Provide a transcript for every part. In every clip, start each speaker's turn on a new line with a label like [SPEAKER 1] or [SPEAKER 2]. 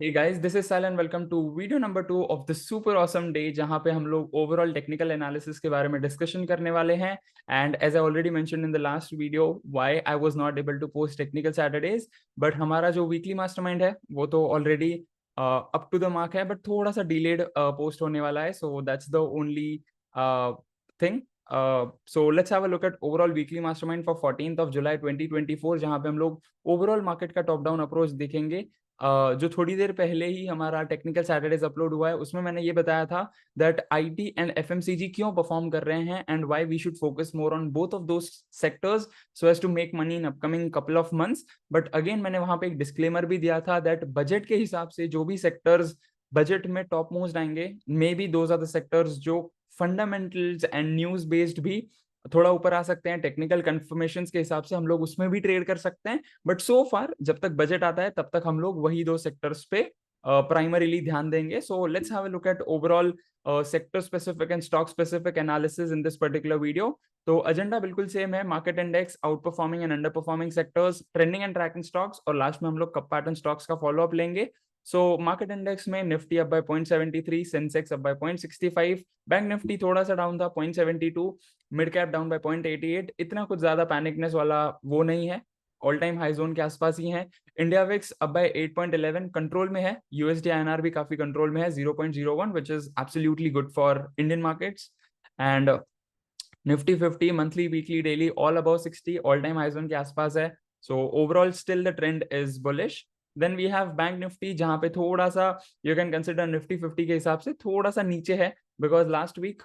[SPEAKER 1] Hey guys, this is Sal and welcome to video number 2 of the super awesome day जहाँ पे हम लोग overall technical analysis के बारे में डिस्कशन करने वाले हैं. And as I already mentioned in the last video why I was not able to post technical Saturdays, but हमारा जो वीकली मास्टरमाइंड है वो तो already up to the mark है, बट थोड़ा सा डिलेड पोस्ट होने वाला है. So that's the only thing. So let's have a look at overall weekly mastermind for 14th of July 2024 जहाँ पे हम लोग ओवरऑल मार्केट का टॉप डाउन अप्रोच देखेंगे. जो थोड़ी देर पहले ही हमारा टेक्निकल सैटरडेज अपलोड हुआ है उसमें मैंने ये बताया था दैट आईटी एंड एफएमसीजी क्यों परफॉर्म कर रहे हैं and why we should focus more on both of those sectors so as to make money in upcoming couple of months. But again मैंने वहां पे एक डिस्क्लेमर भी दिया था दैट बजट के हिसाब से जो भी सेक्टर्स बजट में टॉप मोस्ट आएंगे may be those are the sectors जो फंडामेंटल्स एंड न्यूज बेस्ड भी थोड़ा ऊपर आ सकते हैं. टेक्निकल कंफर्मेशंस के हिसाब से हम लोग उसमें भी ट्रेड कर सकते हैं, बट सो फार जब तक बजट आता है तब तक हम लोग वही दो सेक्टर्स पे प्राइमरीली ध्यान देंगे. So let's have a look at overall sector specific and stock specific analysis in this particular video. तो एजेंडा बिल्कुल सेम है. Market index, out performing and under performing sectors, trending and tracking stocks और last में हम लोग cup pattern stocks का follow up लेंगे. So market index में Nifty up by 0.73, Sensex up by 0.65, bank Nifty थोड़ा सा डाउन था 0.72, मिड कैप डाउन बाय 0.88. इतना कुछ ज्यादा पैनिकनेस वाला वो नहीं है, ऑल टाइम हाई जोन के आसपास ही है. India VIX up by 8.11 control में है. यूएसडी आईएनआर भी काफी कंट्रोल में है 0.01 which is absolutely good for Indian markets. And Nifty 50 monthly weekly daily all above 60, all time high zone के आसपास है. So overall still the trend is bullish. Then we have bank Nifty जहां पे थोड़ा सा यू कैन कंसिडर निफ्टी 50 के हिसाब से थोड़ा सा नीचे है because last week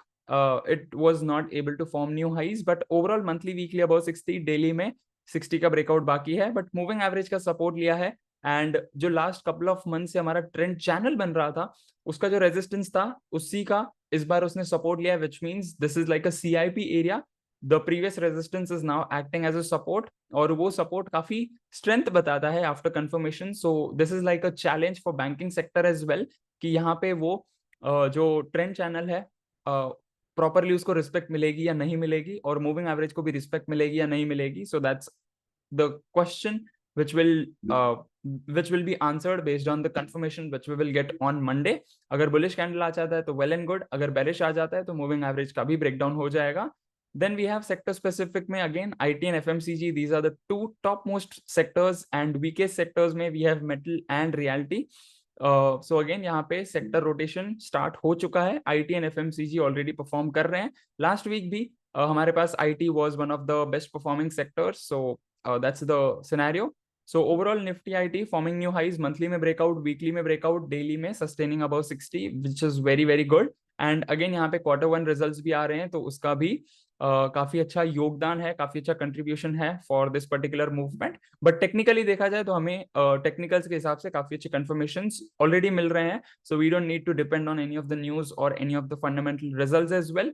[SPEAKER 1] it was not able to form new highs, but overall monthly weekly above 60, daily में 60 का ब्रेकआउट बाकी है, बट मूविंग एवरेज का सपोर्ट लिया है. एंड जो लास्ट कपल ऑफ मंथ से हमारा ट्रेंड चैनल बन रहा था उसका जो रेजिस्टेंस था उसी का इस बार उसने सपोर्ट लिया है, which means this is like a CIP area. The previous resistance is now acting as a support और वो सपोर्ट काफी स्ट्रेंथ बताता है after confirmation. So this is like a challenge for banking sector as well कि यहाँ पे वो जो ट्रेंड चैनल है प्रॉपरली उसको रिस्पेक्ट मिलेगी या नहीं मिलेगी और मूविंग एवरेज को भी रिस्पेक्ट मिलेगी या नहीं मिलेगी. सो that's the question which will be answered based on the confirmation which we will get on Monday. अगर bullish candle आ जाता है तो well and good, अगर bearish आ जाता है तो moving average का भी breakdown हो जाएगा. Then we have sector specific में again IT and FMCG, these are the two top most sectors, and weakest sectors में we have metal and realty. So again यहाँ पे सेक्टर रोटेशन स्टार्ट हो चुका है. IT and FMCG already perform कर रहे हैं. लास्ट वीक भी हमारे पास IT was one of the best performing sectors. So that's the scenario. So overall Nifty IT forming new highs, monthly में ब्रेकआउट, वीकली में ब्रेकआउट, डेली में sustaining about 60 which is very very good. And again यहाँ पे quarter one results भी आ रहे हैं तो उसका भी काफी अच्छा योगदान है, काफी अच्छा कंट्रीब्यूशन है for this particular movement. But technically देखा जाए तो हमें टेक्निकल्स के हिसाब से काफी अच्छे कंफर्मेशंस ऑलरेडी मिल रहे हैं. So we don't need to depend on any of the news और any of the fundamental results as well.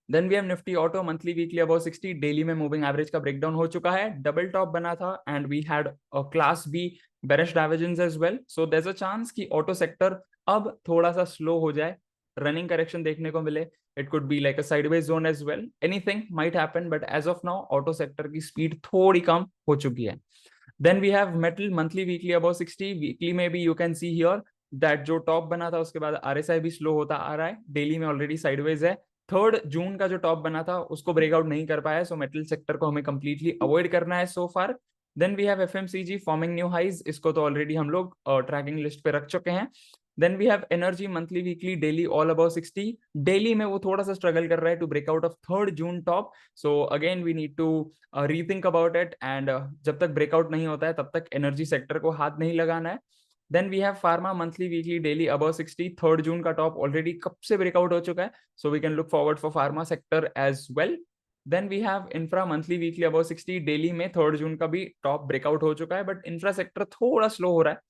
[SPEAKER 1] Then we have Nifty auto monthly weekly about 60, daily में मूविंग एवरेज का ब्रेकडाउन हो चुका है. Double top बना था and we had class B bearish divergence as well. So there is a chance कि auto sector अब थोड़ा सा स्लो हो जाए, रनिंग करेक्शन देखने को मिले. It could be like a sideways zone as well. Anything might happen, but as of now, auto sector की speed थोड़ी कम हो चुकी है. Then we have metal monthly weekly above 60. Weekly में भी you can see here that जो top बना था उसके बाद RSI भी स्लो होता आ रहा है. डेली में ऑलरेडी साइडवेज है. 3 जून का जो टॉप बना था उसको ब्रेकआउट नहीं कर पाया. सो मेटल सेक्टर को हमें कंप्लीटली अवॉइड करना है so far. Then we have FMCG forming new highs, इसको तो ऑलरेडी हम लोग ट्रैकिंग लिस्ट पे रख चुके हैं. Then we have energy monthly weekly daily all about 60, daily में वो थोड़ा सा स्ट्रगल कर रहा है to breakout of 3 June top. So again we need to rethink about it and जब तक ब्रेकआउट नहीं होता है तब तक एनर्जी सेक्टर को हाथ नहीं लगाना है. Then we have pharma monthly weekly daily about 60, 3 June का टॉप ऑलरेडी कब से ब्रेकआउट हो चुका है. So we can look forward for pharma sector as well. Then we have infra monthly weekly about 60, daily में 3 जून का भी top breakout हो चुका है, बट इंफ्रा सेक्टर थोड़ा स्लो हो रहा है.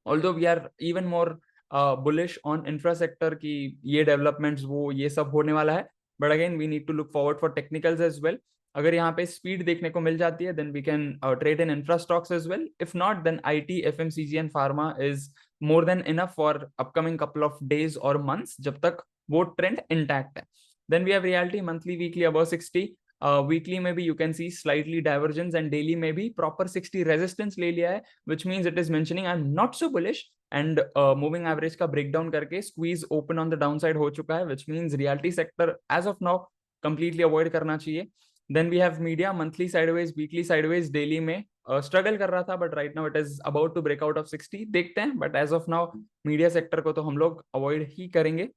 [SPEAKER 1] Although we are even more bullish on infra sector की ये डेवलपमेंट्स वो ये सब होने वाला है. But again we need to look forward for technicals as well. अगर यहाँ पे स्पीड देखने को मिल जाती है then we can trade in infra stocks as well. If not then IT, FMCG and pharma is more than enough for upcoming couple of days और months जब तक वो ट्रेंड इंटैक्ट है. Then we have realty monthly weekly about 60, weekly में भी you can see slightly divergence and daily में भी proper 60 resistance ले लिया है, which means it is mentioning I am not so bullish and moving average का breakdown करके squeeze open on the down side हो चुका है, which means realty sector as of now completely avoid करना चाहिए. Then we have media, monthly sideways, weekly sideways, daily में struggle कर रहा था but right now it is about to break out of 60. देखते हैं, but as of now media sector को तो हम लोग अवॉइड ही करेंगे.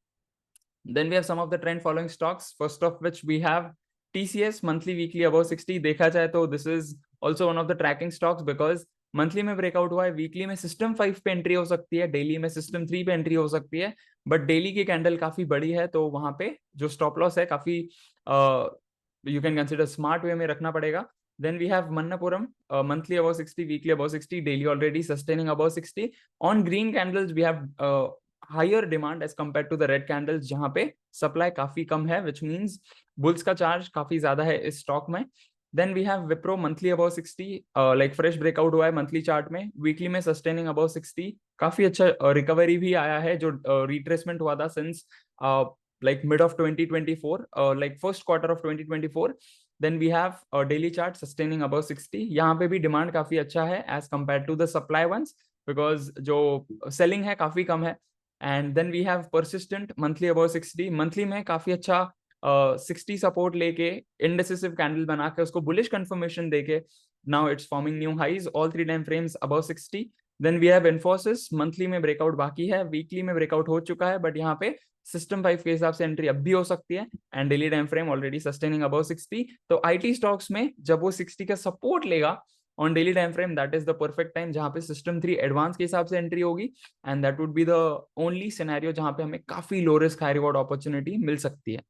[SPEAKER 1] Then we have some of the trend following stocks, first of which we have TCS, monthly weekly above 60. देखा जाए तो this is also one of the tracking stocks because monthly में breakout हुआ है, वीकली में system 5 पे entry हो सकती है, डेली में सिस्टम 3 पे एंट्री हो सकती है, बट डेली की कैंडल काफी बड़ी है तो वहां पे जो स्टॉप लॉस है काफी you can consider smart way में रखना पड़ेगा. Then we have Manappuram, monthly above 60, weekly above 60, daily already sustaining above 60. On green candles we have higher demand as compared to the red candles जहां पे supply काफी कम है, which means bulls का charge काफी ज्यादा है इस स्टॉक में. Then we have Wipro, monthly above 60, like fresh breakout हुआ है मंथली चार्ट में, वीकली में sustaining above 60, काफी अच्छा रिकवरी भी आया है जो रिट्रेसमेंट हुआ था since like mid of 2024, like first quarter of 2024. Then we have a daily chart sustaining above 60. यहाँ पे भी डिमांड काफी अच्छा है as compared to the supply ones because जो सेलिंग है काफी कम है. And then we have persistent, monthly above 60. Monthly में काफी अच्छा 60 सपोर्ट लेके इंडेसिसिव कैंडल बना के उसको बुलिश कंफर्मेशन देके now it's forming new highs, all 3 time frames above 60. Then we have Infosys, monthly में ब्रेकआउट बाकी है, वीकली में ब्रेकआउट हो चुका है, बट यहाँ पे सिस्टम 5 के हिसाब से एंट्री अब भी हो सकती है and daily time frame already sustaining above 60. तो आईटी स्टॉक्स में जब वो 60 का सपोर्ट लेगा on daily time frame, that is the perfect time जहां पे सिस्टम 3 एडवांस के हिसाब से एंट्री होगी and that would be the only scenario जहां पे हमें काफी low risk high reward opportunity मिल सकती है.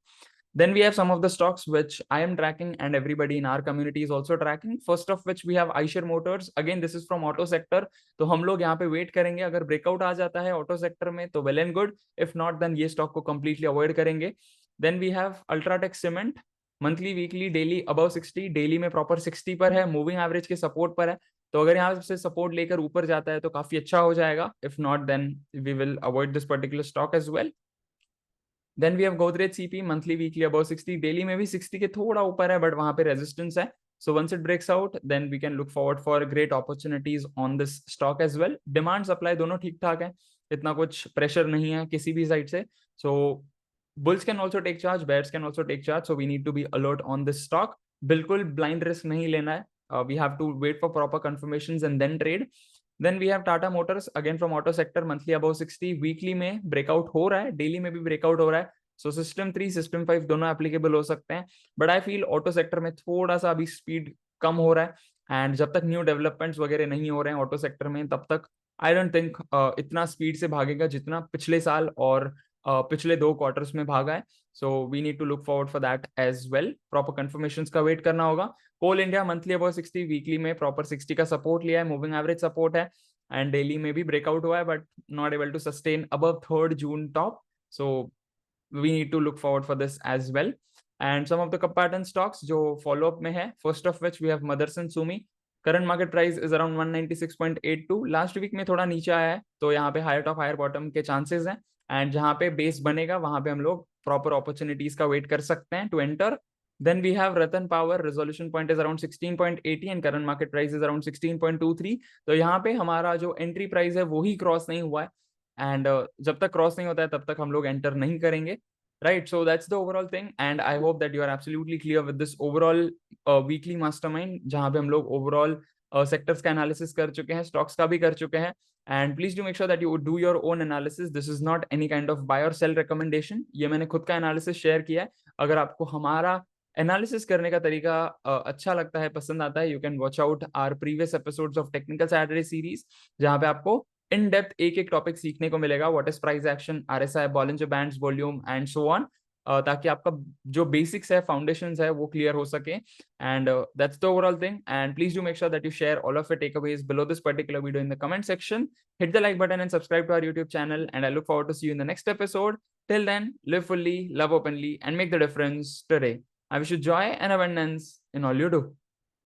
[SPEAKER 1] Then we have some of the stocks which I am tracking and everybody in our community is also tracking. First of which we have Eicher Motors. Again, this is from auto sector. तो हम लोग यहाँ पे wait करेंगे, अगर breakout आ जाता है auto sector में तो well and good, if not then ये स्टॉक को कंप्लीटली अवॉइड करेंगे. Then we have UltraTech cement, monthly weekly daily above 60, daily में प्रॉपर 60 पर है, मूविंग एवरेज के सपोर्ट पर है, तो अगर यहाँ से सपोर्ट लेकर ऊपर जाता है तो काफी अच्छा हो जाएगा, if not then we will avoid this particular stock as well. Then we have Godrej CP, monthly weekly above 60, daily में भी 60 के थोड़ा ऊपर है, बट वहां पे रेजिस्टेंस है. So once it breaks out, then we can look forward for great opportunities on this stock as well. Demand supply दोनों ठीक ठाक है, इतना कुछ प्रेशर नहीं है किसी भी साइड से. So bulls can also take charge, bears can also take charge. So we need to be alert on this stock. बिल्कुल blind risk नहीं लेना है. We have to wait for proper confirmations and then trade. Then we have Tata Motors, again from auto sector, monthly above 60, weekly में breakout हो रहा है, daily में भी breakout हो रहा है. So system 3, system 5 दोनों applicable हो सकते हैं, but I feel auto sector में थोड़ा सा अभी speed कम हो रहा है, and जब तक new developments वगैरह नहीं हो रहे हैं auto sector में, तब तक I don't think इतना speed से भागेगा जितना पिछले साल और पिछले 2 क्वार्टर्स में भागा है. So we need to look forward for that as well. Proper confirmations का वेट करना होगा. Coal India monthly above 60, weekly में प्रॉपर 60 का सपोर्ट लिया है, मूविंग एवरेज सपोर्ट है, एंड डेली में भी ब्रेकआउट हुआ है but not able to sustain above 3rd June top. So we need to look forward for this as well. And some of the cup pattern stocks जो follow up में है, first of which we have Motherson Sumi. Current market price is around 196.82. Last week में थोड़ा नीचे आया है तो यहाँ पे हायर टॉप हायर बॉटम के चांसेस हैं, एंड जहाँ पे बेस बनेगा वहां पे हम लोग प्रॉपर अपॉर्चुनिटीज का वेट कर सकते हैं to enter. Then we have Ratan Power, resolution point is around 16.80 and current market price is around 16.23. तो यहाँ पे हमारा जो एंट्री प्राइस है वो ही क्रॉस नहीं हुआ है, एंड जब तक क्रॉस नहीं होता है तब तक हम लोग एंटर नहीं करेंगे, right. So that's the overall thing and I hope that you are absolutely clear with this overall weekly mastermind, जहाँ पे हम लोग ओवरऑल सेक्टर्स का एनालिसिस कर चुके हैं, स्टॉक्स का भी कर चुके हैं. And please do make sure that you do your own analysis. This is not any kind of buy और सेल रिकमेंडेशन. ये मैंने खुद का एनालिसिस शेयर किया है. अगर आपको हमारा एनालिसिस करने का तरीका अच्छा लगता है, पसंद आता है, you can watch out our previous episodes of technical Saturday series, जहां पे आपको इन डेप्थ एक एक टॉपिक सीखने को मिलेगा. What is price action, RSI, Bollinger bands, volume and so on, ताकि आपका जो बेसिक्स है, फाउंडेशंस है, वो क्लियर हो सके. And that's the overall thing. And please do make sure that you share all of your takeaways below this particular video in the comment section. Hit the like button and subscribe to our YouTube channel, and I look forward to see you in the next episode. Till then, live fully, love openly, and make the difference today. I wish you joy and abundance in all you do.